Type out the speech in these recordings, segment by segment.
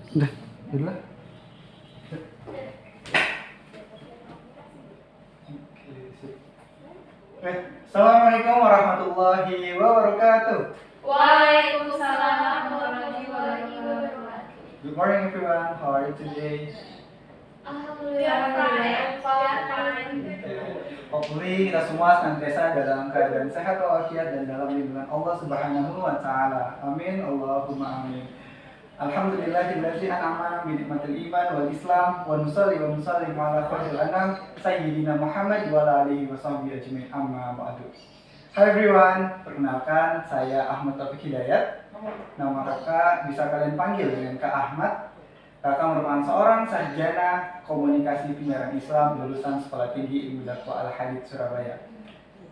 Udah, dulu. Assalamualaikum warahmatullahi wabarakatuh. Waalaikumsalam warahmatullahi wabarakatuh. Good morning everyone. How are you today? Alhamdulillah, fine. Hopefully kita semua senantiasa dalam keadaan sehat walafiat dan dalam lindungan Allah Subhanahu wa taala. Amin. Allahumma amin. Alhamdulillahilladzi an'ama bi ni'matil iman wal islam wa nusalli ala khairil anam sayyidina Muhammad wa ala alihi wa sahbihi ajmain amma ba'du. Hai everyone, perkenalkan saya Ahmad Taufik Hidayat. Nama kakak bisa kalian panggil dengan Kak Ahmad. Kakak merupakan seorang sarjana komunikasi penyiaran Islam lulusan Sekolah Tinggi Ilmu Dakwah Al-Hadid Surabaya.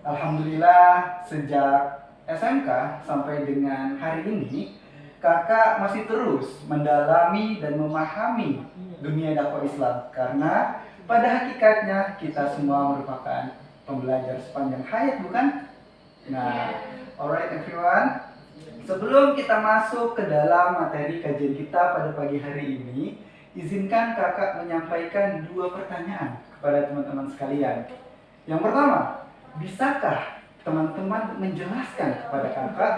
Alhamdulillah sejak SMK sampai dengan hari ini kakak masih terus mendalami dan memahami dunia dakwah Islam karena pada hakikatnya kita semua merupakan pembelajar sepanjang hayat, bukan? Nah, alright everyone. Sebelum kita masuk ke dalam materi kajian kita pada pagi hari ini, izinkan kakak menyampaikan dua pertanyaan kepada teman-teman sekalian. Yang pertama, bisakah teman-teman menjelaskan kepada kakak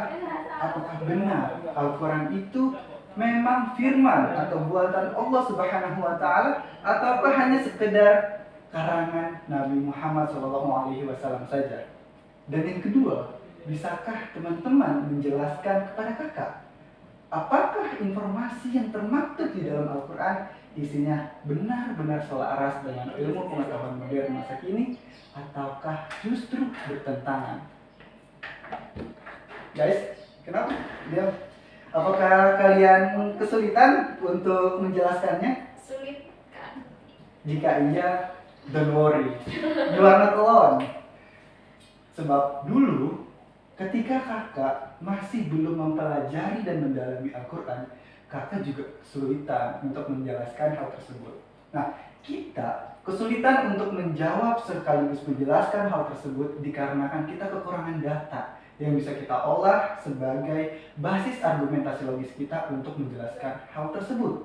apakah benar Al-Quran itu memang firman atau buatan Allah Subhanahu wa taala ataukah hanya sekedar karangan Nabi Muhammad SAW saja? Dan yang kedua, bisakah teman-teman menjelaskan kepada kakak apakah informasi yang termaktub di dalam Al-Quran isinya benar-benar selaras dengan ilmu pengetahuan modern masa kini ataukah justru bertentangan? Guys, kenapa? Diam. Apakah kalian kesulitan untuk menjelaskannya? Sulit kan? Jika iya, don't worry, you are not alone. Sebab dulu ketika kakak masih belum mempelajari dan mendalami Al-Quran, kakak juga kesulitan untuk menjelaskan hal tersebut. Nah, kita kesulitan untuk menjawab sekaligus menjelaskan hal tersebut dikarenakan kita kekurangan data yang bisa kita olah sebagai basis argumentasi logis kita untuk menjelaskan hal tersebut.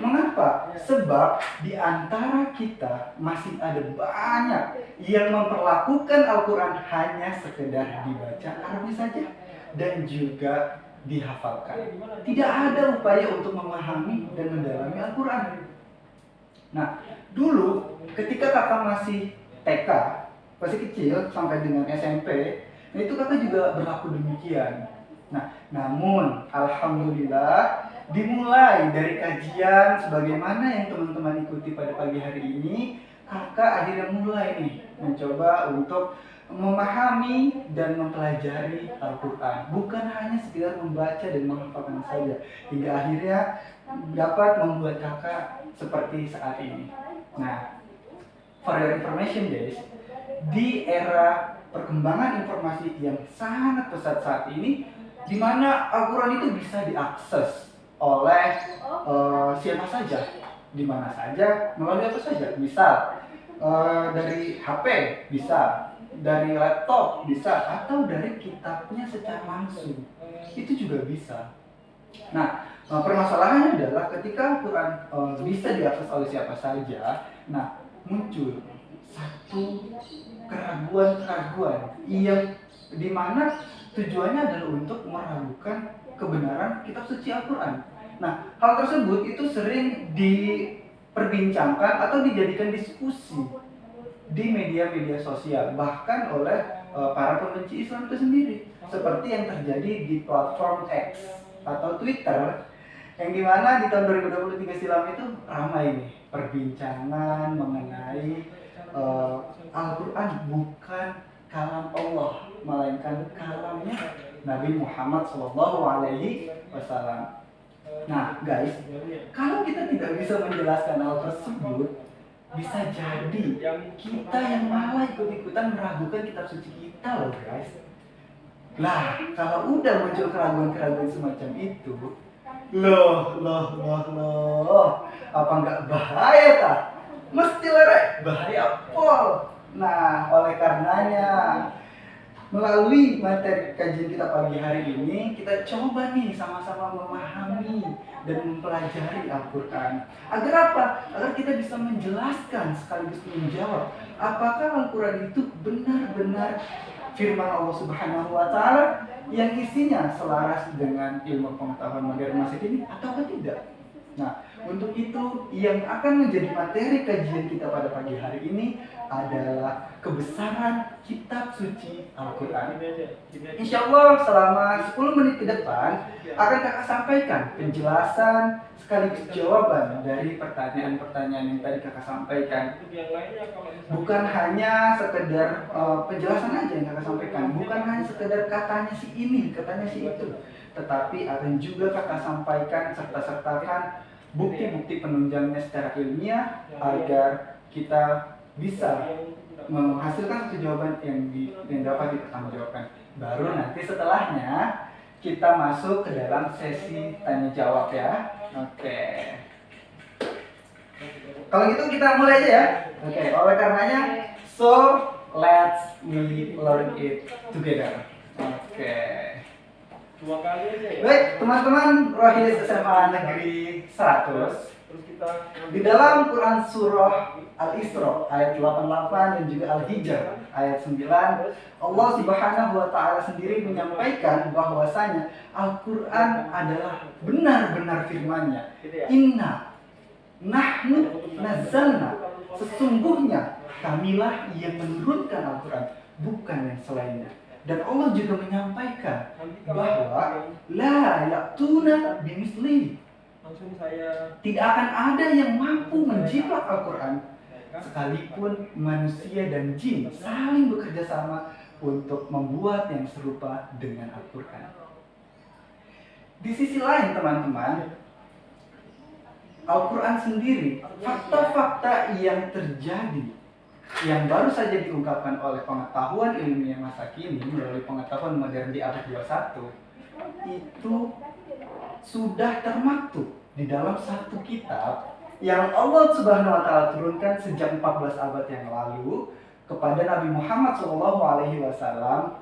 Mengapa? Sebab di antara kita masih ada banyak yang memperlakukan Al-Quran hanya sekedar dibaca Arabi saja dan juga dihafalkan. Tidak ada upaya untuk memahami dan mendalami Al-Quran. Nah, dulu ketika kakak masih TK, masih kecil sampai dengan SMP, itu kakak juga berlaku demikian. Nah, namun alhamdulillah dimulai dari kajian sebagaimana yang teman-teman ikuti pada pagi hari ini, kakak akhirnya mulai nih mencoba untuk memahami dan mempelajari Al-Quran, bukan hanya sekedar membaca dan menghafalkan saja, hingga akhirnya dapat membuat kakak seperti saat ini. Nah, for your information guys, di era perkembangan informasi yang sangat pesat saat ini, di mana Al-Quran itu bisa diakses oleh siapa saja, di mana saja, melalui apa saja. Misal dari HP bisa, dari laptop bisa, atau dari kitabnya secara langsung, itu juga bisa. Nah, permasalahannya adalah ketika Al-Quran bisa diakses oleh siapa saja, nah muncul satu keraguan-keraguan yang dimana tujuannya adalah untuk meragukan kebenaran kitab suci Al-Quran. Nah, hal tersebut itu sering diperbincangkan atau dijadikan diskusi di media-media sosial, bahkan oleh para pembenci Islam itu sendiri, seperti yang terjadi di platform X atau Twitter, yang dimana di tahun 2023 silam itu ramai nih perbincangan mengenai Al-Quran bukan kalam Allah, melainkan kalamnya Nabi Muhammad SAW. Nah guys, kalau kita tidak bisa menjelaskan hal tersebut, bisa jadi kita yang malah ikut-ikutan meragukan kitab suci kita loh guys. Lah, kalau udah muncul keraguan-keraguan semacam itu, loh, apa nggak bahaya tak? Mesti lerek, bahaya pol. Nah, oleh karenanya Melalui materi kajian kita pagi hari ini, kita coba nih sama-sama memahami dan mempelajari Al-Quran. Agar apa? Agar kita bisa menjelaskan sekaligus menjawab apakah Al-Quran itu benar-benar firman Allah Subhanahu wa Ta'ala yang isinya selaras dengan ilmu pengetahuan modern masa kini atau tidak. Nah, untuk itu yang akan menjadi materi kajian kita pada pagi hari ini adalah kebesaran kitab suci Al-Quran. Insya Allah selama 10 menit ke depan akan kakak sampaikan penjelasan sekaligus jawaban dari pertanyaan-pertanyaan yang tadi kakak sampaikan. Bukan hanya sekedar penjelasan aja yang kakak sampaikan, bukan hanya sekedar katanya si ini, katanya si itu, tetapi akan juga kakak sampaikan serta-sertakan bukti-bukti penunjangnya secara ilmiah agar kita bisa menghasilkan satu jawaban yang dapat dipertanggungjawabkan. Baru nanti setelahnya kita masuk ke dalam sesi tanya jawab ya. Oke. Kalau gitu kita mulai aja ya. Oke. Oleh karenanya, so let's we learn it together. Oke. Baik, teman-teman Rohis SMA Negeri 100. Di dalam Quran Surah Al-Isra ayat 88 dan juga Al-Hijr ayat 9, Allah Subhanahu wa Ta'ala sendiri menyampaikan bahwasanya Al-Quran adalah benar-benar firman-Nya. Inna nahnu nazzalna, sesungguhnya kamilah yang menurunkan Al-Quran, bukan yang selainnya. Dan Allah juga menyampaikan bahwa la ya'tuna bimislihi, tidak akan ada yang mampu menjiplak Al-Quran sekalipun manusia dan jin saling bekerja sama untuk membuat yang serupa dengan Al-Quran. Di sisi lain teman-teman, Al-Quran sendiri, fakta-fakta yang terjadi yang baru saja diungkapkan oleh pengetahuan ilmiah masa kini melalui pengetahuan modern di abad 21 itu sudah termaktub di dalam satu kitab yang Allah Subhanahu wa Ta'ala turunkan sejak 14 abad yang lalu kepada Nabi Muhammad SAW,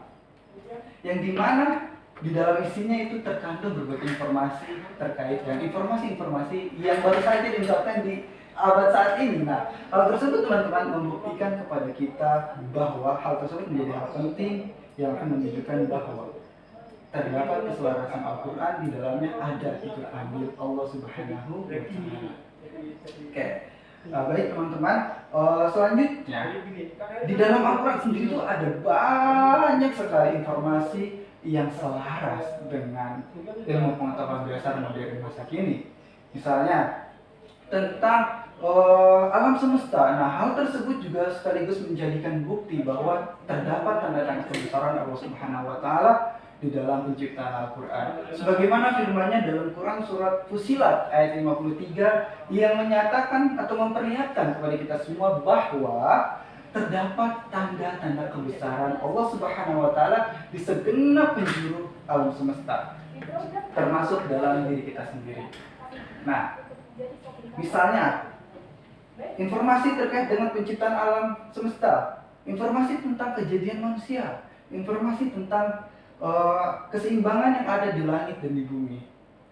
yang dimana di dalam isinya itu terkandung berbagai informasi terkait dengan informasi-informasi yang baru saja diungkapkan di abad saat ini. Nah, hal tersebut teman-teman membuktikan kepada kita bahwa hal tersebut menjadi hal penting yang akan menunjukkan bahwa terdapat keselarasan Al-Quran, di dalamnya ada ikut andil Allah Subhanahu wa Ta'ala. Oke. Baik teman-teman, selanjutnya di dalam Al-Quran sendiri itu ada banyak sekali informasi yang selaras dengan ilmu pengetahuan dasar modern masa kini. Misalnya tentang alam semesta. Nah, hal tersebut juga sekaligus menjadikan bukti bahwa terdapat tanda-tanda kebesaran Allah Subhanahu wa Ta'ala di dalam penciptaan Al-Quran. Sebagaimana firman-Nya dalam Quran surat Fusilat ayat 53 yang menyatakan atau memperlihatkan kepada kita semua bahwa terdapat tanda-tanda kebesaran Allah Subhanahu wa Ta'ala di segenap penjuru alam semesta, termasuk dalam diri kita sendiri. Nah, misalnya informasi terkait dengan penciptaan alam semesta, informasi tentang kejadian manusia, informasi tentang keseimbangan yang ada di langit dan di bumi.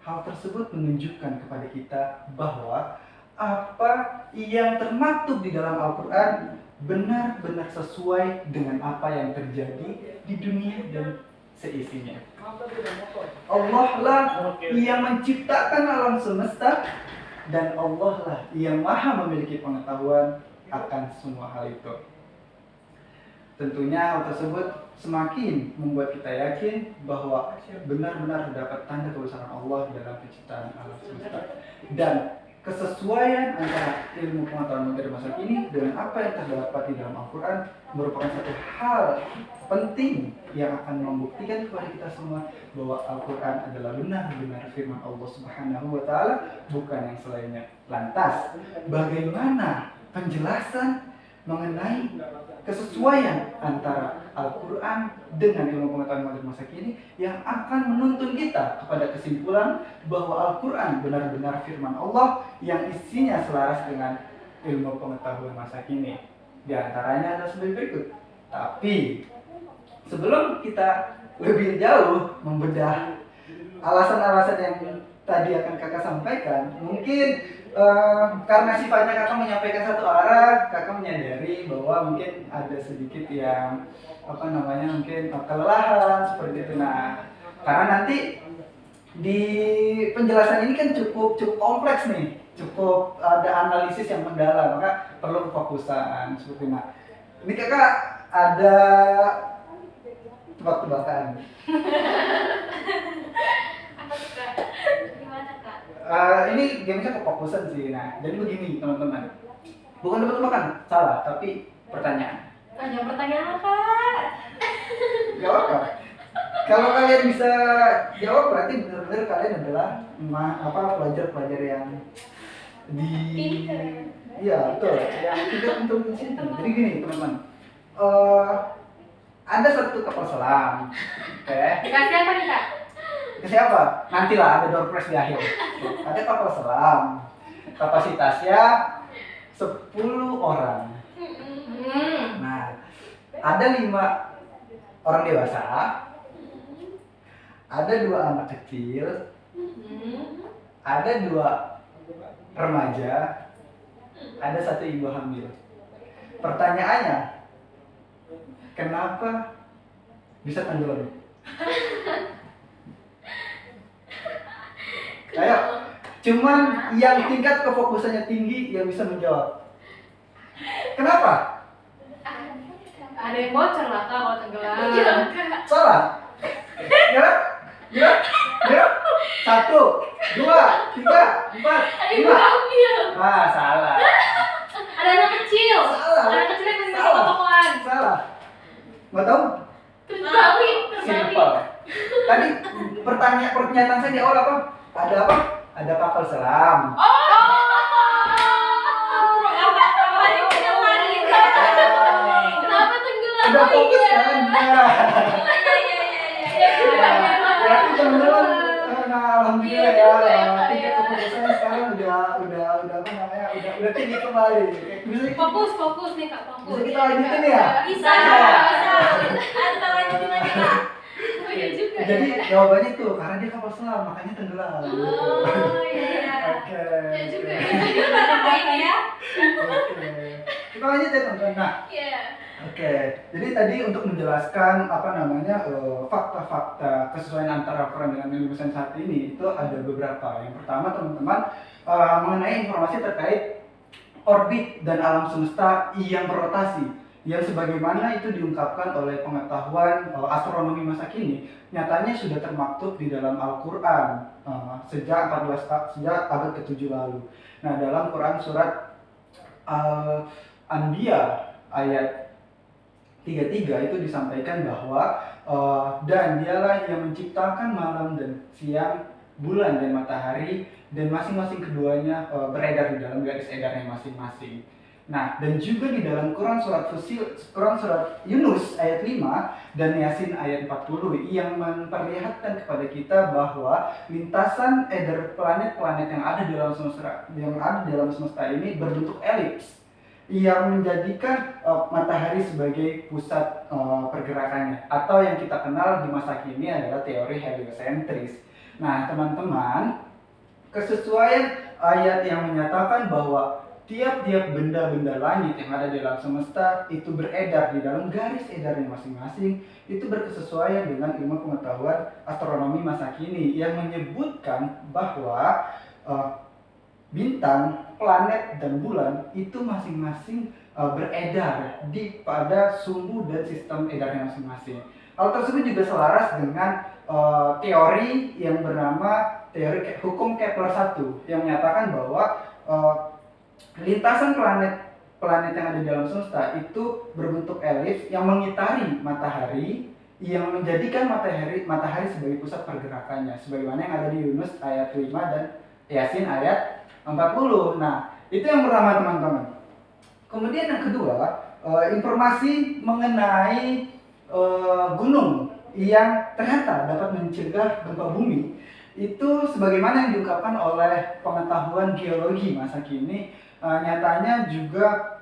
Hal tersebut menunjukkan kepada kita bahwa apa yang termaktub di dalam Al-Quran benar-benar sesuai dengan apa yang terjadi di dunia dan seisinya. Allah lah yang menciptakan alam semesta, dan Allah lah yang maha memiliki pengetahuan akan semua hal itu. Tentunya hal tersebut semakin membuat kita yakin bahwa benar-benar terdapat tanda kebesaran Allah dalam penciptaan alam semesta. Dan kesesuaian antara ilmu pengetahuan modern masa kini dengan apa yang terdapat di dalam Al-Quran merupakan satu hal penting yang akan membuktikan kepada kita semua bahwa Al-Quran adalah benar-benar firman Allah Subhanahu wa Ta'ala, bukan yang selainnya. Lantas, bagaimana penjelasan mengenai kesesuaian antara Al-Quran dengan ilmu pengetahuan modern masa kini yang akan menuntun kita kepada kesimpulan bahwa Al-Quran benar-benar firman Allah yang isinya selaras dengan ilmu pengetahuan masa kini? Di antaranya adalah sebagai berikut. Tapi sebelum kita lebih jauh membedah alasan-alasan yang tadi akan kakak sampaikan, mungkin karena sifatnya kakak menyampaikan satu arah, kakak menyadari bahwa mungkin ada sedikit yang mungkin kelelahan seperti itu. Nah, karena nanti di penjelasan ini kan cukup kompleks nih, cukup ada analisis yang mendalam, maka perlu kefokusan seperti itu. Nah, ini kakak ada tebak-tebakan. Apa tuh Kak? Gimana Kak? Ini gamenya kefokusan sih. Nah, jadi begini teman-teman, bukan tebak-tebakan, salah, tapi pertanyaan. Tanya pertanyaan Kak. Jawab apa? Kalau kalian bisa jawab berarti benar-benar kalian adalah pelajar-pelajar yang di iya betul, yang tidak untuk di sini. Jadi gini teman-teman, ada satu kapal selam, oke? Dikasih apa nih Kak? Ke siapa? Nantilah ada door prize di akhir. Ada kapal selam, kapasitasnya 10 orang. Nah, ada 5 orang dewasa, ada 2 anak kecil, ada 2 remaja, ada 1 ibu hamil. Pertanyaannya, kenapa bisa tenggelam? Ayo, cuman yang tingkat kefokusannya tinggi yang bisa menjawab. Kenapa? Ada yang bocor lah Kak kalau tenggelam. Iya Kak. Salah. Ya? 1, 2, 3, 4, 5. Ah, salah. Ada anak kecil. Salah. Anak kecil yang minta Salah. potongan. Salah. Nggak tahu? Terbalik. Simpel. Tadi pernyataan saya di awal apa? Ada apa? Ada kapal selam. Kenapa tenggelam? Udah fokus kan? Nah. Iya. Berarti teman-teman, alhamdulillah ya, Iya, tingkat kefokusannya sekarang udah tinggi kembali. Bisa Fokus nih Kak, fokus. Bisa kita lanjutin ya? Bisa. Kita lanjutin lagi Kak. Oh iya juga. Jadi jawabannya tuh karena dia kapal selam makanya tenggelam. Oh iya. Oke. Ya juga. Ini ya. Oke. Kita lanjut ya teman-teman. Nah, Iya. oke. Jadi tadi untuk menjelaskan fakta-fakta kesesuaian antara Al-Quran dengan ilmu sains saat ini itu ada beberapa. Yang pertama teman-teman mengenai informasi terkait orbit dan alam semesta yang berotasi, yang sebagaimana itu diungkapkan oleh pengetahuan astronomi masa kini, nyatanya sudah termaktub di dalam Al-Quran sejak abad ke-7 lalu. Nah, dalam Quran surat Al-Anbiya ayat 33 itu disampaikan bahwa dan dialah yang menciptakan malam dan siang, bulan dan matahari, dan masing-masing keduanya beredar di dalam garis edarnya masing-masing. Nah, dan juga di dalam Quran surat Yunus ayat 5 dan Yasin ayat 40 yang memperlihatkan kepada kita bahwa lintasan edar planet-planet yang ada di dalam semesta ini berbentuk elips yang menjadikan matahari sebagai pusat pergerakannya, atau yang kita kenal di masa kini adalah teori heliosentris. Nah, teman-teman, kesesuaian ayat yang menyatakan bahwa tiap-tiap benda-benda langit yang ada di dalam semesta itu beredar di dalam garis edarnya masing-masing, itu berkesesuaian dengan ilmu pengetahuan astronomi masa kini yang menyebutkan bahwa bintang, planet, dan bulan itu masing-masing beredar pada sumbu dan sistem edarnya masing-masing. Hal tersebut juga selaras dengan teori yang bernama teori hukum Kepler 1 yang menyatakan bahwa lintasan planet yang ada di dalam semesta itu berbentuk elips yang mengitari matahari, yang menjadikan matahari sebagai pusat pergerakannya, sebagaimana yang ada di Yunus ayat 5 dan Yasin ayat 40. Nah, itu yang pertama teman-teman. Kemudian yang kedua, informasi mengenai gunung yang ternyata dapat mencegah gempa bumi itu sebagaimana yang diungkapkan oleh pengetahuan geologi masa kini, nyatanya juga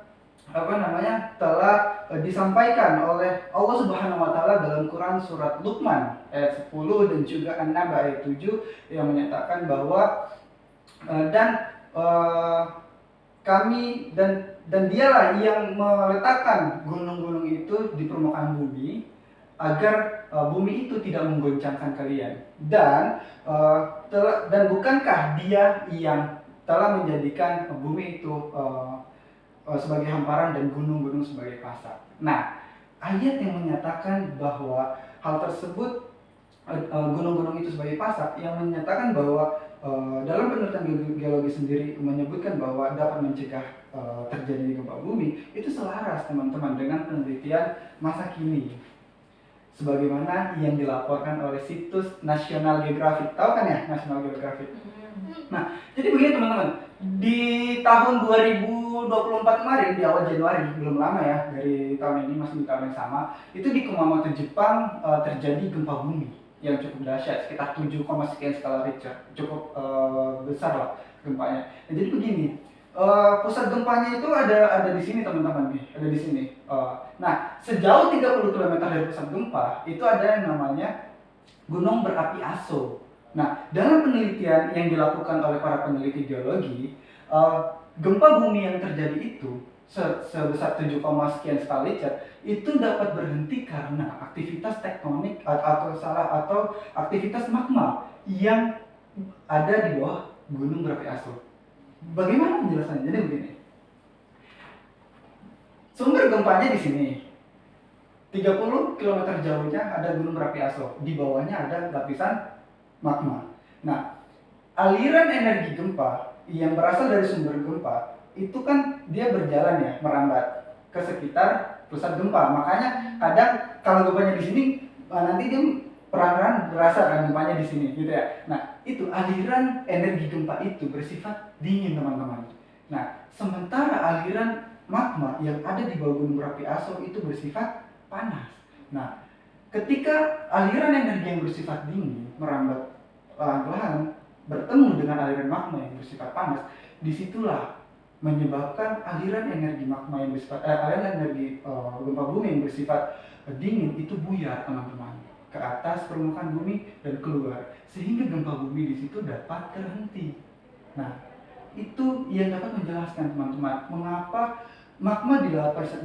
telah disampaikan oleh Allah Subhanahu wa taala dalam Quran surat Luqman ayat 10 dan juga An-Naba ayat 7 yang menyatakan bahwa dan kami dan dialah yang meletakkan gunung-gunung itu di permukaan bumi agar bumi itu tidak menggoncangkan kalian dan bukankah dia yang telah menjadikan bumi itu sebagai hamparan dan gunung-gunung sebagai pasar. Nah, ayat yang menyatakan bahwa hal tersebut gunung-gunung itu sebagai pasar yang menyatakan bahwa dalam penelitian geologi sendiri menyebutkan bahwa dapat mencegah terjadi gempa bumi itu selaras teman-teman dengan penelitian masa kini sebagaimana yang dilaporkan oleh situs National Geographic. Tahu kan ya National Geographic? Nah, jadi begini teman-teman, di tahun 2024 kemarin, di awal Januari, belum lama ya, dari tahun ini masih di tahun yang sama, itu di Kumamoto, Jepang terjadi gempa bumi yang cukup dahsyat, sekitar 7, sekian skala Richter, cukup besar lah gempanya. Nah, jadi begini, pusat gempanya itu ada di sini teman-teman nih, ada di sini. Nah, sejauh 30 km dari pusat gempa itu ada yang namanya gunung berapi Aso. Nah, dalam penelitian yang dilakukan oleh para peneliti geologi, gempa bumi yang terjadi itu sebesar 7, sekian skala Richter itu dapat berhenti karena aktivitas tektonik atau aktivitas magma yang ada di bawah gunung berapi Aso. Bagaimana penjelasannya? Jadi begini. Sumber gempanya di sini. 30 km jauhnya ada gunung berapi Aso. Di bawahnya ada lapisan magma. Nah, aliran energi gempa yang berasal dari sumber gempa itu kan dia berjalan ya, merambat ke sekitar pusat gempa. Makanya kadang kalau gempanya di sini nanti dia perlahan-lahan berasa kan gempanya di sini gitu ya. Nah, itu aliran energi gempa itu bersifat dingin teman-teman. Nah, sementara aliran magma yang ada di bawah gunung berapi Aso itu bersifat panas. Nah, ketika aliran energi yang bersifat dingin merambat perlahan-lahan bertemu dengan aliran magma yang bersifat panas, disitulah menyebabkan aliran energi magma yang bersifat aliran energi gempa bumi yang bersifat dingin itu buyar teman-teman ke atas permukaan bumi dan keluar, sehingga gempa bumi di situ dapat terhenti. Nah, itu yang dapat menjelaskan teman-teman mengapa magma di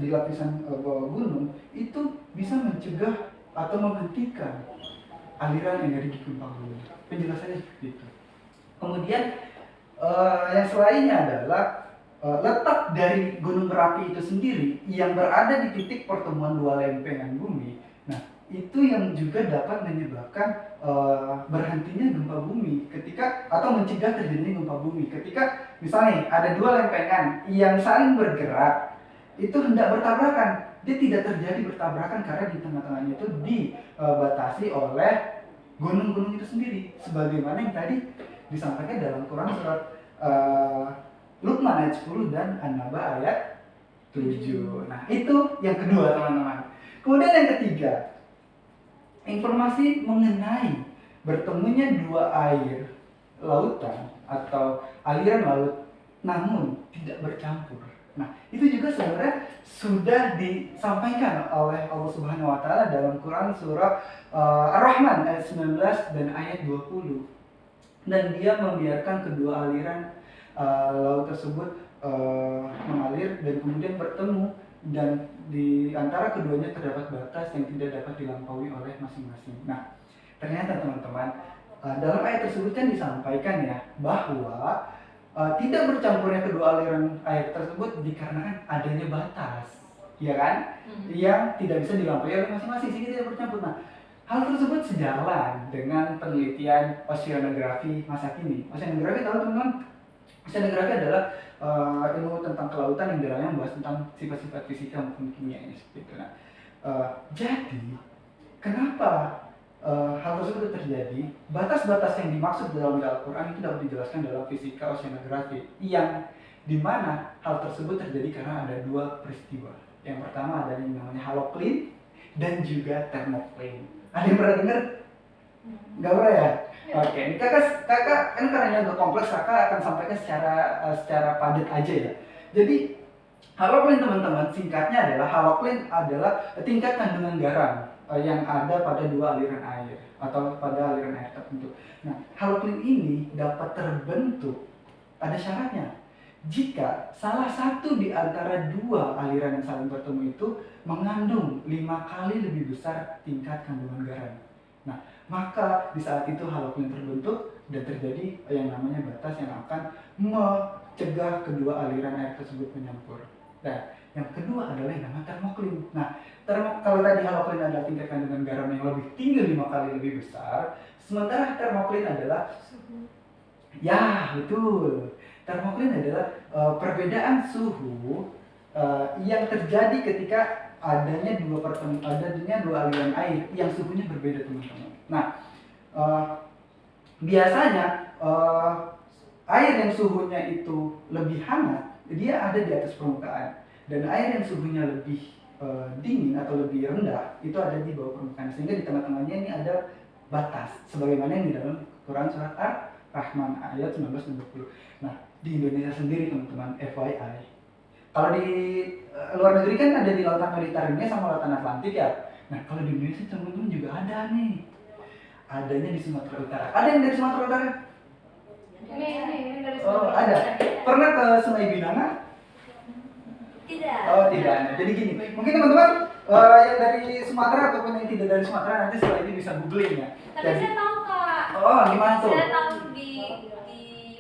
lapisan bawah gunung itu bisa mencegah atau menghentikan aliran energi gempa bumi. Penjelasannya seperti itu. Kemudian yang selainnya adalah letak dari gunung berapi itu sendiri yang berada di titik pertemuan dua lempengan bumi. Nah, itu yang juga dapat menyebabkan berhentinya gempa bumi ketika atau mencegah terjadinya gempa bumi ketika misalnya ada dua lempengan yang saling bergerak itu hendak bertabrakan, dia tidak terjadi bertabrakan karena di tengah-tengahnya itu dibatasi oleh gunung-gunung itu sendiri sebagaimana yang tadi disampaikan dalam Quran surat Luqman ayat 10 dan An-Naba ayat 7. Nah, itu yang kedua teman-teman. Kemudian yang ketiga, informasi mengenai bertemunya dua air lautan atau aliran laut namun tidak bercampur. Nah, itu juga sebenarnya sudah disampaikan oleh Allah Subhanahu wa taala dalam Quran surah Ar-Rahman ayat 19 dan ayat 20. Dan dia membiarkan kedua aliran laut tersebut mengalir dan kemudian bertemu dan di antara keduanya terdapat batas yang tidak dapat dilampaui oleh masing-masing. Nah, ternyata teman-teman dalam ayat tersebut kan disampaikan ya bahwa tidak bercampurnya kedua aliran air tersebut dikarenakan adanya batas, ya kan? Yang tidak bisa dilampaui oleh masing-masing sehingga tidak bercampur. Nah, hal tersebut sejalan dengan penelitian oceanografi masa kini. Oceanografi tahu teman-teman? Oceanografi adalah ilmu tentang kelautan yang dalamnya membahas tentang sifat-sifat fisika maupun kimianya seperti itu. Nah, jadi kenapa hal tersebut terjadi? Batas-batas yang dimaksud dalam Al-Quran itu dapat dijelaskan dalam fisika oceanografi yang dimana hal tersebut terjadi karena ada dua peristiwa. Yang pertama ada yang namanya halocline dan juga thermocline. Ada yang pernah dengar? Nggak pernah ya? Oke, ini kakak kan karena agak kompleks, kakak akan sampaikan secara padat aja ya. Jadi Haloklin teman-teman, singkatnya adalah haloklin adalah tingkat kandungan garam yang ada pada dua aliran air atau pada aliran air tertentu. Nah, haloklin ini dapat terbentuk, ada syaratnya. Jika salah satu di antara dua aliran yang saling bertemu itu mengandung 5 kali lebih besar tingkat kandungan garam. Nah, maka di saat itu haloklin terbentuk dan terjadi yang namanya batas yang akan mencegah kedua aliran air tersebut menyampur. Nah, yang kedua adalah yang namanya termoklin. Nah, kalau tadi haloklin adalah tingkat kandungan garam yang lebih tinggi 5 kali lebih besar, sementara termoklin adalah ya, betul. Termoklin adalah perbedaan suhu yang terjadi ketika adanya dua aliran air yang suhunya berbeda, teman-teman. Nah, biasanya air yang suhunya itu lebih hangat, dia ada di atas permukaan, dan air yang suhunya lebih dingin atau lebih rendah itu ada di bawah permukaan, sehingga di tengah-tengahnya ini ada batas, sebagaimana yang di dalam Quran surat Ar-Rahman ayat 19-20. Nah, di Indonesia sendiri teman-teman, FYI, kalau di luar negeri kan ada di lautan Mediterania sama lautan Atlantik ya. Nah, kalau di Indonesia teman-teman juga ada nih, adanya di Sumatera Utara. Ada yang dari Sumatera Utara? Ini dari Oh, ada. Pernah ke Sungai Binanga? Tidak. Oh, tidak. Nah, jadi gini, mungkin teman-teman yang dari Sumatera ataupun yang tidak dari Sumatera nanti setelah ini bisa googling ya. Tapi Jadi, saya tahu Kak. oh, gimana tuh? Saya tahu di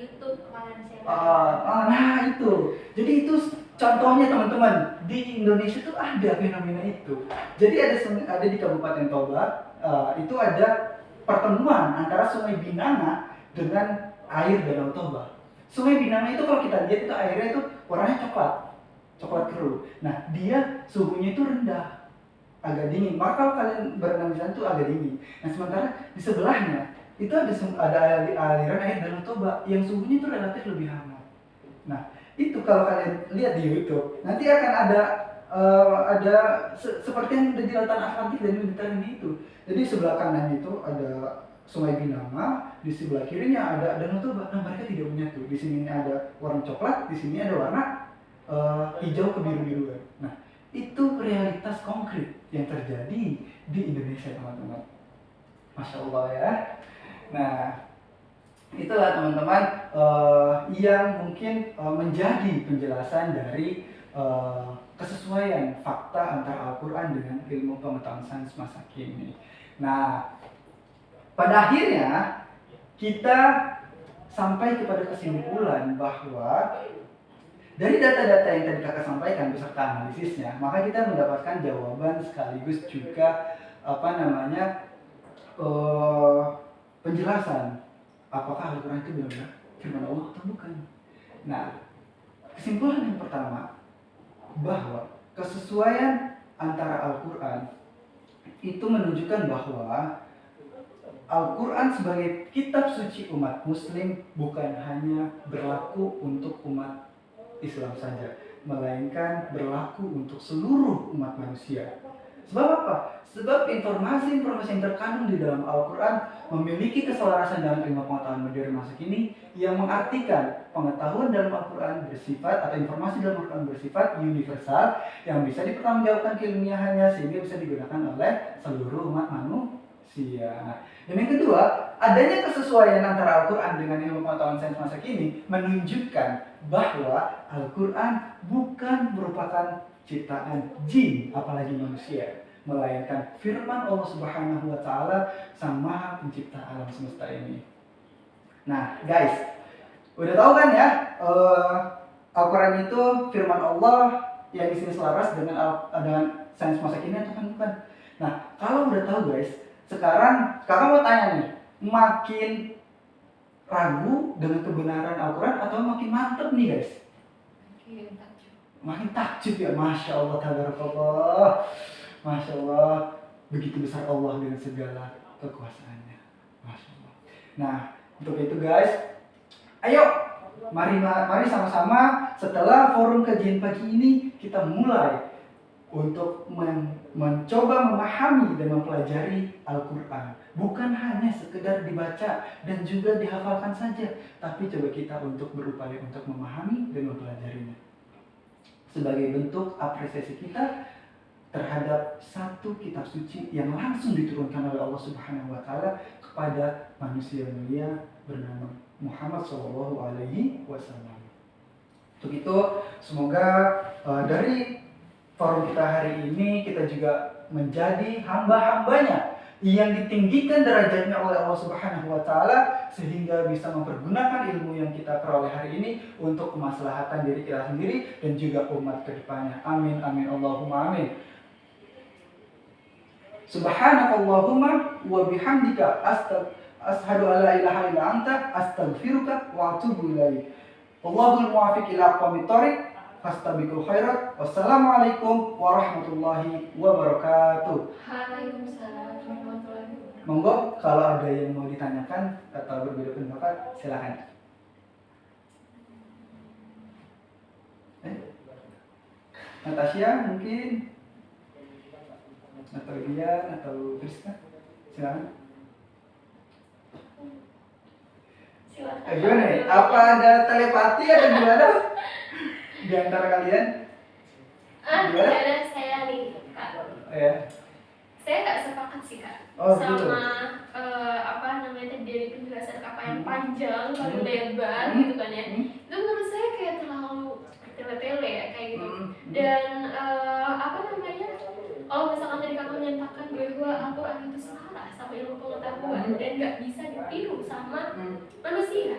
YouTube kemarin saya. Nah itu. Jadi itu contohnya teman-teman, di Indonesia tuh ada fenomena itu. Jadi ada di Kabupaten Toba, itu ada pertemuan antara Sungai Binanga dengan air Danau Toba. Sungai Binanga itu kalau kita lihat itu airnya itu warnanya coklat keruh. Nah, dia suhunya itu rendah, agak dingin. Maka kalau kalian berenang di sana itu agak dingin. Nah, sementara di sebelahnya itu ada aliran air Danau Toba yang suhunya itu relatif lebih hangat. Nah, itu kalau kalian lihat di YouTube, nanti akan ada seperti yang ada di lautan Atlantik dan Mediterania itu. Jadi sebelah kanan itu ada Sungai Binanga, di sebelah kirinya ada Danau Toba. Nah, mereka tidak menyatu. Di sini ada warna coklat, di sini ada warna hijau kebiru-biruan. Nah, itu realitas konkret yang terjadi di Indonesia, teman-teman. Masya Allah ya. Nah, itulah teman-teman yang mungkin menjadi penjelasan dari kesesuaian fakta antara Al-Quran dengan ilmu pengetahuan sains masa kini. Nah, pada akhirnya kita sampai kepada kesimpulan bahwa dari data-data yang tadi kakak sampaikan beserta analisisnya, maka kita mendapatkan jawaban sekaligus juga penjelasan apakah Al-Quran itu benar-benar firman Allah atau bukan. Nah, kesimpulan yang pertama, bahwa kesesuaian antara Al-Quran itu menunjukkan bahwa Al-Quran sebagai kitab suci umat muslim bukan hanya berlaku untuk umat Islam saja, melainkan berlaku untuk seluruh umat manusia. Sebab apa? Sebab informasi-informasi yang terkandung di dalam Al-Quran memiliki keselarasan dengan ilmu pengetahuan modern masa kini yang mengartikan pengetahuan dalam Al-Quran bersifat atau informasi dalam Al-Quran bersifat universal yang bisa dipertanggungjawabkan keilmiahannya sehingga bisa digunakan oleh seluruh umat manusia. Nah, dan yang kedua, adanya kesesuaian antara Al-Quran dengan ilmu pengetahuan sains masa kini menunjukkan bahwa Al-Quran bukan merupakan ciptaan jin apalagi manusia, melainkan firman Allah Subhanahu wa taala, Sang Maha Pencipta alam semesta ini. Nah, guys, udah tahu kan ya, Al-Quran itu firman Allah yang di sini selaras dengan sains masa kini atau kan bukan? Nah, kalau udah tahu guys, sekarang kakak mau tanya nih, makin ragu dengan kebenaran Al-Quran atau makin mantep nih guys? Makin takjub ya, Masya Allah, tabarakallah, Masya Allah, begitu besar Allah dengan segala kekuasaannya, Masya Allah. Nah, untuk itu guys, ayo mari sama-sama setelah forum kajian pagi ini kita mulai untuk mencoba memahami dan mempelajari Al-Quran. Bukan hanya sekedar dibaca dan juga dihafalkan saja, tapi coba kita untuk berupaya untuk memahami dan mempelajarinya. sebagai bentuk apresiasi kita terhadap satu kitab suci yang langsung diturunkan oleh Allah Subhanahu wa taala kepada manusia mulia bernama Muhammad Shallallahu alaihi wasallam. Untuk itu, semoga dari forum kita hari ini kita juga menjadi hamba-hambanya yang ditinggikan derajatnya oleh Allah Subhanahu wa taala sehingga bisa mempergunakan ilmu yang kita peroleh hari ini untuk kemaslahatan diri kita sendiri dan juga umat ke depannya. Amin amin Allahumma amin. Subhanakallahumma wa bihamdika ashhadu an la ilaha illa anta astaghfiruka wa atubu ilaik. Wallahul muwaffiq ila aqwamit thoriq. Fastabiqul khairat. Wassalamualaikum warahmatullahi wabarakatuh. Waalaikumsalam warahmatullahi wabarakatuh. Monggo kalau ada yang mau ditanyakan atau berbeda pendapat silakan. Natasha mungkin, atau Dian atau Krista, silakan. Silakan. Gimana nih? Apa ada telepati atau gimana di antara kalian? Tidak ada saya nih Kak. Ya. Saya nggak sepakat sih Kak Oh, sama gitu. apa namanya tadi dari penjelasan Kakak yang panjang lalu lebar gitu kan ya. Itu menurut saya kayak terlalu tele-tele ya kayak gitu. Dan apa namanya? Kalau misalkan tadi Kakak menyatakan bahwa Al-Quran itu selaras sama ilmu pengetahuan dan nggak bisa ditiru sama manusia.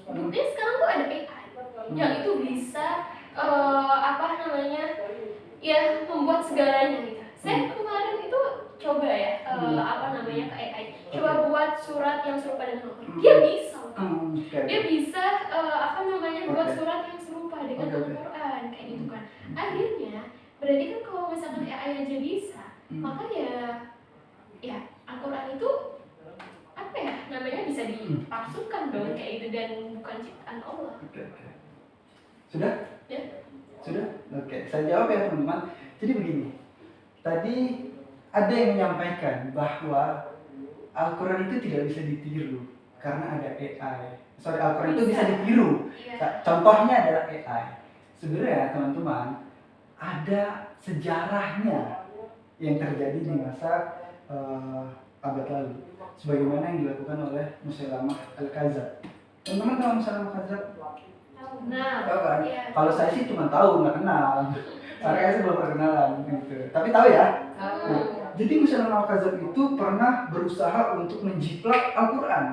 Buktinya sekarang tuh ada AI yang itu bisa apa namanya ya membuat segalanya gitu. Saya kemarin itu coba ya apa namanya ke AI, coba buat surat yang serupa dengan Al-Quran. Dia bisa, dia bisa apa namanya buat surat yang serupa dengan Al-Quran kayak gitu kan. Akhirnya berarti kan kalau misalkan AI aja bisa, maka ya Al-Quran itu apa ya namanya bisa dipalsukan dong kayak gitu dan bukan ciptaan Allah. Sudah? Ya. Sudah? Oke, saya jawab ya teman-teman. Jadi begini, tadi ada yang menyampaikan bahwa Al-Quran itu tidak bisa ditiru karena ada AI. Al-Quran itu bisa ditiru. Iya. Contohnya adalah AI. Sebenarnya teman-teman, ada sejarahnya yang terjadi di masa abad lalu. Sebagaimana yang dilakukan oleh Musailamah Al-Kadzdzab. Teman-teman tahu Musailamah Al-Kadzdzab? Nah, Tahu kan? iya. Kalau saya sih cuma tahu, nggak kenal. Karena saya belum perkenalan gitu. Tapi tahu ya. Nah, jadi Musailamah Al-Kadzdzab itu pernah berusaha untuk menjiplak Al-Quran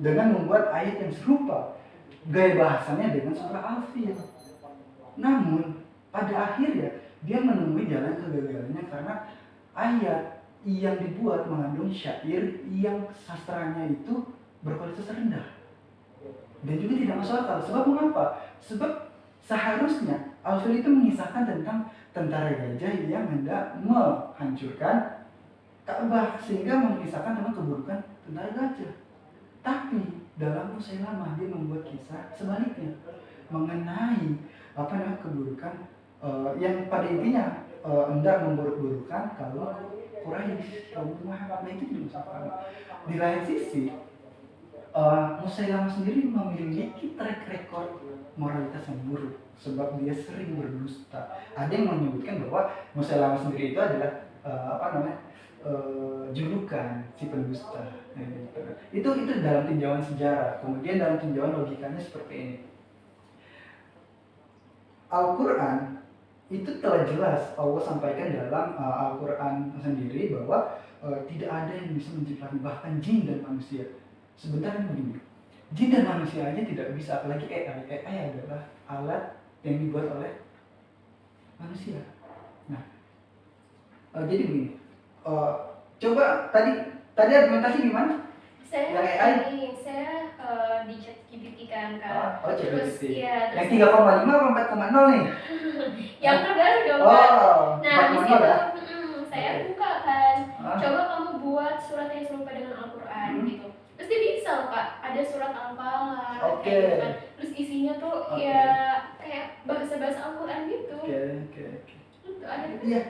dengan membuat ayat yang serupa. Gaya bahasanya dengan surah Al-Fil. Namun pada akhirnya dia menemui jalan kegagalannya karena ayat yang dibuat mengandung syair yang sastranya itu berkualitas rendah. Dan juga tidak masuk akal. Sebab mengapa? Sebab seharusnya Al-Fil itu mengisahkan tentang tentara gajah yang hendak menghancurkan Ka'bah sehingga mengisahkan tentang keburukan tentara gajah. Tapi dalam Musailamah dia membuat kisah sebaliknya mengenai apa namanya keburukan yang pada intinya hendak memburuk-burukan kaum Quraisy, kaum Muhammad. Nah itu tidak masuk akal. Di lain sisi Musailamah sendiri memiliki track record moralitas yang buruk sebab dia sering berdusta. Ada yang menyebutkan bahwa Musailamah sendiri itu adalah julukan si pendusta. Itu dalam tinjauan sejarah. Kemudian dalam tinjauan logikanya seperti ini. Al-Quran itu telah jelas Allah sampaikan dalam Al-Quran sendiri bahwa tidak ada yang bisa menciptakan bahkan jin dan manusia. Sebenarnya begini, jin dan manusia aja tidak bisa, apalagi AI. AI adalah alat yang dibuat oleh manusia. Nah, jadi begini, coba tadi argumentasi gimana? Saya Yang AI? saya di ChatGPT kan Oh, terus ChatGPT. ya Yang terus 3,5 atau 4,0 nih? yang terbaru dong Kak. Oh, Nah habis 4,0 ya? itu saya buka kan, coba kamu buat surat yang serupa dengan Al-Quran gitu. Terus dia bisa loh Kak, ada surat Al-Falaq kayak gitu kan. Terus isinya tuh ya kayak bahasa-bahasa Al-Quran gitu. Oke. Itu ada. Iya,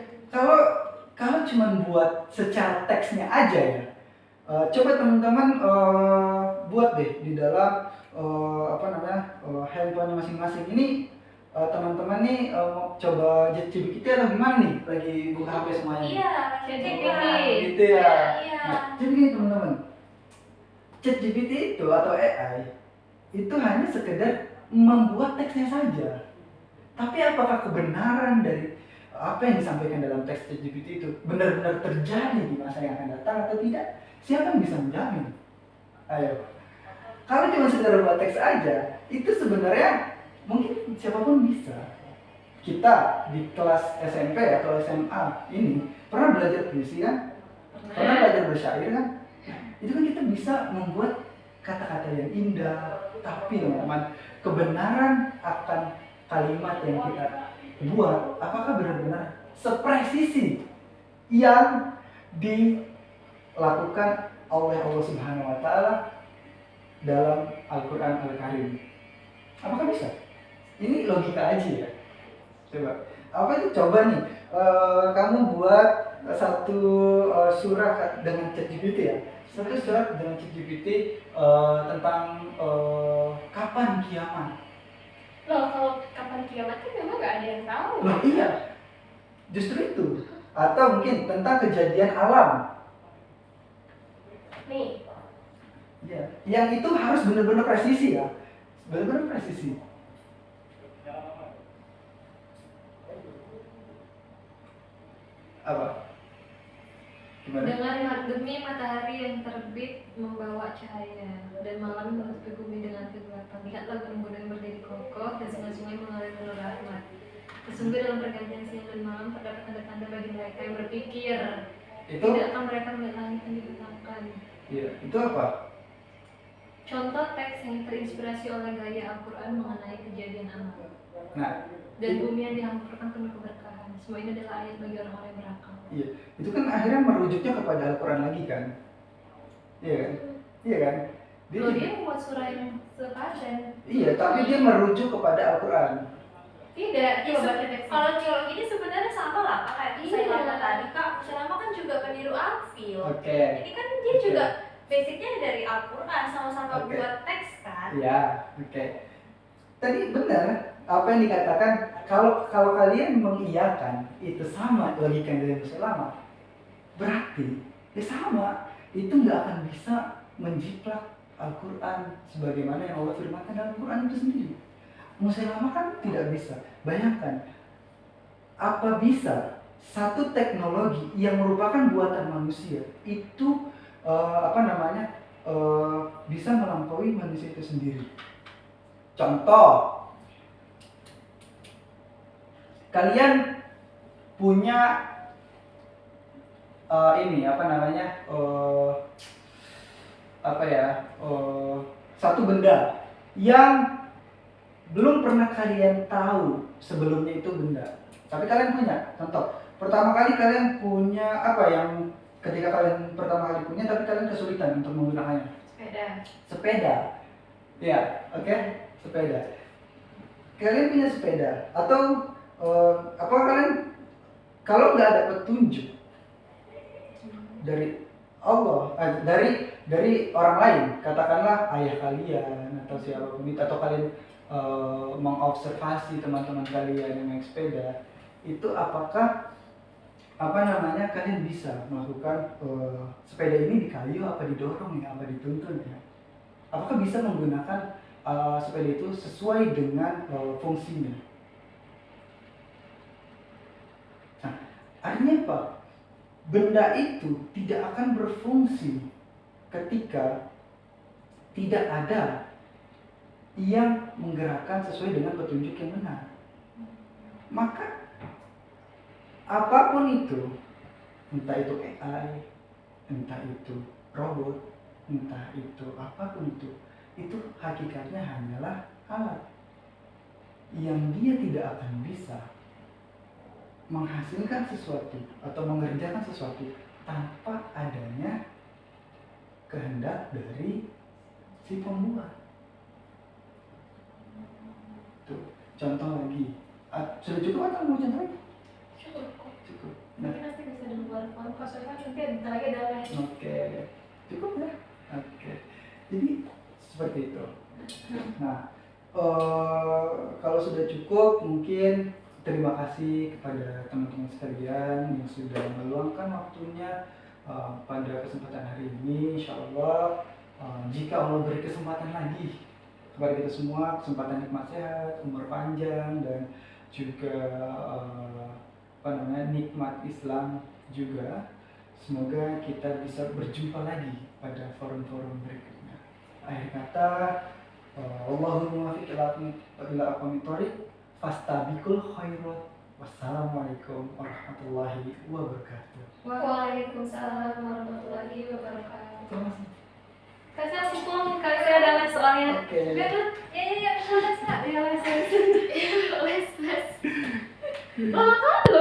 kalau cuma buat secara teksnya aja ya, coba teman-teman buat deh di dalam handphonenya masing-masing. Ini teman-teman nih mau coba ChatGPT atau gimana nih? Lagi buka HP semuanya. Iya, ChatGPT. Gitu ya. Iya. Nah, jadi gini teman-teman, ChatGPT itu atau AI itu hanya sekedar membuat teksnya saja. Tapi apakah kebenaran dari apa yang disampaikan dalam teks ChatGPT itu benar-benar terjadi di masa yang akan datang atau tidak? Siapa yang bisa menjamin? Ayo. Kalau cuma sekedar buat teks aja, itu sebenarnya mungkin siapapun bisa. Kita di kelas SMP atau SMA ini pernah belajar puisi kan? Pernah belajar bersyair kan? Itu kan kita bisa membuat kata-kata yang indah, tapi teman-teman, kebenaran akan kalimat yang kita buat apakah benar-benar sepresisi yang dilakukan oleh Allah Subhanahu wa taala dalam Al-Qur'an Al-Karim? Apakah bisa? Ini logika aja ya. Coba. Apa itu? Coba nih, kamu buat satu surah dengan ChatGPT ya. Satu surat dengan ChatGPT tentang kapan kiamat. Loh, kalau kapan kiamat kan memang nggak ada yang tahu. Loh iya, justru itu. Atau mungkin tentang kejadian alam. Nih, Ya, yang itu harus benar-benar presisi ya. Benar-benar presisi. Apa? Gimana? Demi matahari yang terbit membawa cahaya dan malam menutupi bumi dengan kegelapan. Lihatlah gunung-gunung yang berdiri kokoh dan sungai-sungai mengalir penuh rahmat. Sesungguhnya dalam pergantian siang dan malam terdapat tanda-tanda bagi mereka yang berpikir. Itu? Tidakkah mereka melihat langit yang dibentangkan? Iya, itu apa? Contoh teks yang terinspirasi oleh gaya Al-Quran mengenai kejadian alam. Nah, Dan bumi yang dihampurkan penuh keberkahan. Semua ini adalah ayat bagi orang-orang yang berakal. iya, itu kan akhirnya merujuknya kepada Al-Quran lagi kan? Iya kan? Iya kan? Loh, dia membuat surah yang sepadan. Iya, tapi dia merujuk kepada Al-Quran. Tidak, coba baca teksnya. kalau teologi ini sebenarnya sama lah, Kak. Kayak Iya. Musailama tadi, Kak. Musailama kan juga peniru Anfil. Oke. Ini kan dia Oke. juga basicnya dari Al-Quran, sama-sama Oke. buat teks kan. Iya, oke. Tadi benar apa yang dikatakan, kalau kalian mengiyakan itu sama logika dari Musailama, berarti ya sama, itu nggak akan bisa menjiplak Al-Quran sebagaimana yang Allah firmankan dalam Al-Quran itu sendiri. Musailama kan tidak bisa. Bayangkan, apa bisa satu teknologi yang merupakan buatan manusia itu bisa melampaui manusia itu sendiri. Contoh, kalian punya satu benda yang belum pernah kalian tahu sebelumnya itu benda, tapi kalian punya. Contoh, pertama kali kalian punya apa yang ketika kalian pertama kali punya tapi kalian kesulitan untuk menggunakannya? Sepeda. Ya, oke, sepeda. Kalian punya sepeda atau apa kalian kalau nggak ada petunjuk dari Allah, dari orang lain, katakanlah ayah kalian atau siapapun itu, atau kalian mengobservasi teman-teman kalian yang naik sepeda, itu apakah kalian bisa melakukan sepeda ini dikayu apa didorong ya, apa dituntun ya? Apakah bisa menggunakan sepeda itu sesuai dengan fungsinya? Nah, artinya apa? Benda itu tidak akan berfungsi ketika tidak ada yang menggerakkan sesuai dengan petunjuk yang benar. Maka apapun itu, entah itu AI, entah itu robot, entah itu apapun itu hakikatnya hanyalah alat yang dia tidak akan bisa menghasilkan sesuatu atau mengerjakan sesuatu tanpa adanya kehendak dari si pembuat. Tuh, contoh lagi. Sudah cukup atau mau contoh lagi? cukup. Cukup. Mungkin nanti bisa di luar ongkos, soalnya nanti ada lagi ada les. Oke, cukup ya. Oke, jadi seperti itu. Nah, Kalau sudah cukup, mungkin terima kasih kepada teman-teman sekalian yang sudah meluangkan waktunya pada kesempatan hari ini. Insya Allah, jika Allah beri kesempatan lagi kepada kita semua, kesempatan nikmat sehat, umur panjang, dan juga nikmat Islam juga, semoga kita bisa berjumpa lagi pada forum-forum berikutnya. Akhir kata, Allahumma muwaffiq ila aqwamit thoriq, fastabiqul khairat. Wassalamualaikum warahmatullahi wabarakatuh. Waalaikumsalam warahmatullahi wabarakatuh. Terima kasih. Kasih aku pulang kali saya ada les soalnya. Oke. Ya, les. Les. Lo